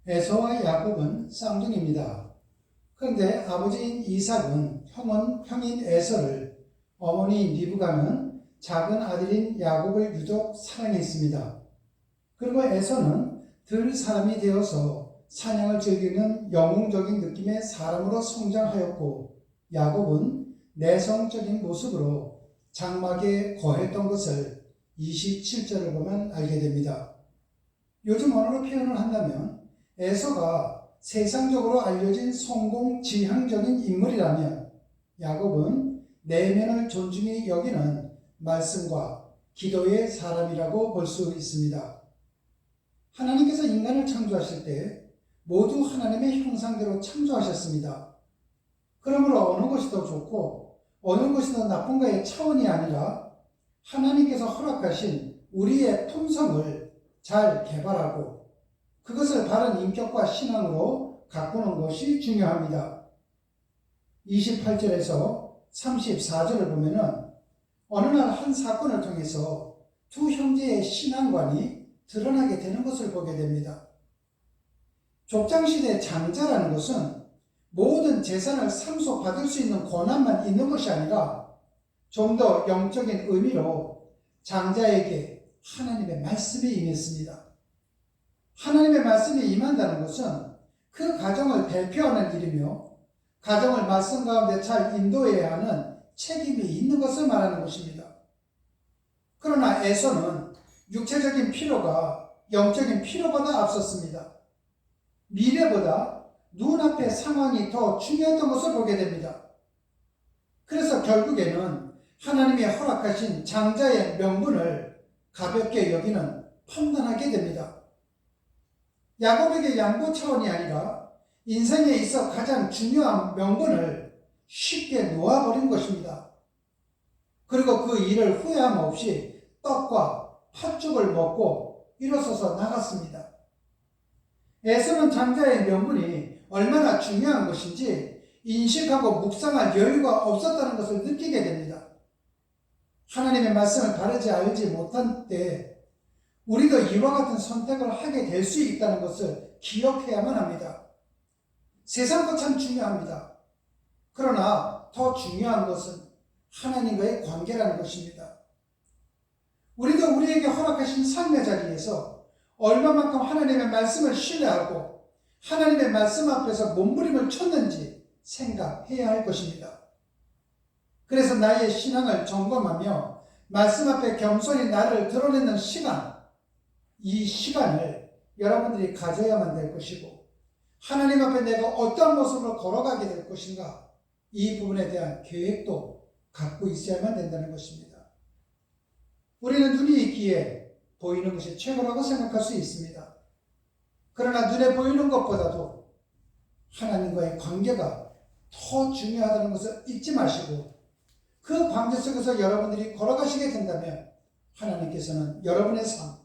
에서와 야곱은 쌍둥이입니다. 그런데 아버지인 이삭은 형인 에서를, 어머니인 리브가는 작은 아들인 야곱을 유독 사랑했습니다. 그리고 에서는 들 사람이 되어서 사냥을 즐기는 영웅적인 느낌의 사람으로 성장하였고, 야곱은 내성적인 모습으로 장막에 거했던 것을 27절을 보면 알게 됩니다. 요즘 언어로 표현을 한다면 에서가 세상적으로 알려진 성공 지향적인 인물이라면, 야곱은 내면을 존중히 여기는 말씀과 기도의 사람이라고 볼 수 있습니다. 하나님께서 인간을 창조하실 때 모두 하나님의 형상대로 창조하셨습니다. 그러므로 어느 것이 더 좋고 어느 것이 더 나쁜가의 차원이 아니라 하나님께서 허락하신 우리의 품성을 잘 개발하고 그것을 바른 인격과 신앙으로 가꾸는 것이 중요합니다. 28절에서 34절을 보면은 어느 날 한 사건을 통해서 두 형제의 신앙관이 드러나게 되는 것을 보게 됩니다. 족장시대 장자라는 것은 모든 재산을 상속받을 수 있는 권한만 있는 것이 아니라 좀 더 영적인 의미로 장자에게 하나님의 말씀이 임했습니다. 하나님의 말씀이 임한다는 것은 그 가정을 대표하는 일이며 가정을 말씀 가운데 잘 인도해야 하는 책임이 있는 것을 말하는 것입니다. 그러나 에서는 육체적인 필요가 영적인 필요보다 앞섰습니다. 미래보다 눈앞의 상황이 더 중요했던 것을 보게 됩니다. 그래서 결국에는 하나님이 허락하신 장자의 명분을 가볍게 여기는 판단하게 됩니다. 야곱에게 양보 차원이 아니라 인생에 있어 가장 중요한 명분을 쉽게 놓아버린 것입니다. 그리고 그 일을 후회함 없이 떡과 팥죽을 먹고 일어서서 나갔습니다. 에서는 장자의 명분이 얼마나 중요한 것인지 인식하고 묵상할 여유가 없었다는 것을 느끼게 됩니다. 하나님의 말씀을 바르지 알지 못한 때 우리도 이와 같은 선택을 하게 될 수 있다는 것을 기억해야만 합니다. 세상 것 참 중요합니다. 그러나 더 중요한 것은 하나님과의 관계라는 것입니다. 우리도 우리에게 허락하신 삶의 자리에서 얼마만큼 하나님의 말씀을 신뢰하고 하나님의 말씀 앞에서 몸부림을 쳤는지 생각해야 할 것입니다. 그래서 나의 신앙을 점검하며 말씀 앞에 겸손히 나를 드러내는 시간, 이 시간을 여러분들이 가져야만 될 것이고 하나님 앞에 내가 어떤 모습으로 걸어가게 될 것인가, 이 부분에 대한 계획도 갖고 있어야만 된다는 것입니다. 우리는 눈이 있기에 보이는 것이 최고라고 생각할 수 있습니다. 그러나 눈에 보이는 것보다도 하나님과의 관계가 더 중요하다는 것을 잊지 마시고 그 관계 속에서 여러분들이 걸어가시게 된다면 하나님께서는 여러분의 삶,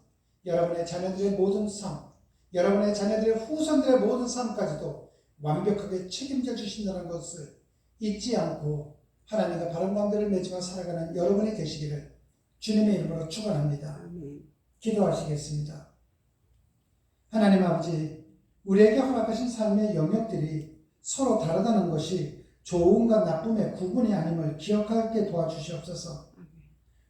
여러분의 자녀들의 모든 삶, 여러분의 자녀들의 후손들의 모든 삶까지도 완벽하게 책임져 주신다는 것을 잊지 않고 하나님과 바른 관계를 맺으며 살아가는 여러분이 되시기를 주님의 이름으로 축원합니다. 기도하시겠습니다. 하나님 아버지, 우리에게 허락하신 삶의 영역들이 서로 다르다는 것이 좋음과 나쁨의 구분이 아님을 기억하게 도와주시옵소서.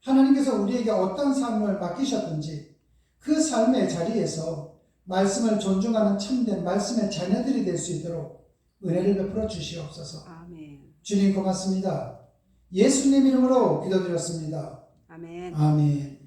하나님께서 우리에게 어떤 삶을 맡기셨든지 그 삶의 자리에서 말씀을 존중하는 참된 말씀의 자녀들이 될 수 있도록 은혜를 베풀어 주시옵소서. 아멘. 주님 고맙습니다. 예수님 이름으로 기도드렸습니다. 아멘. 아멘.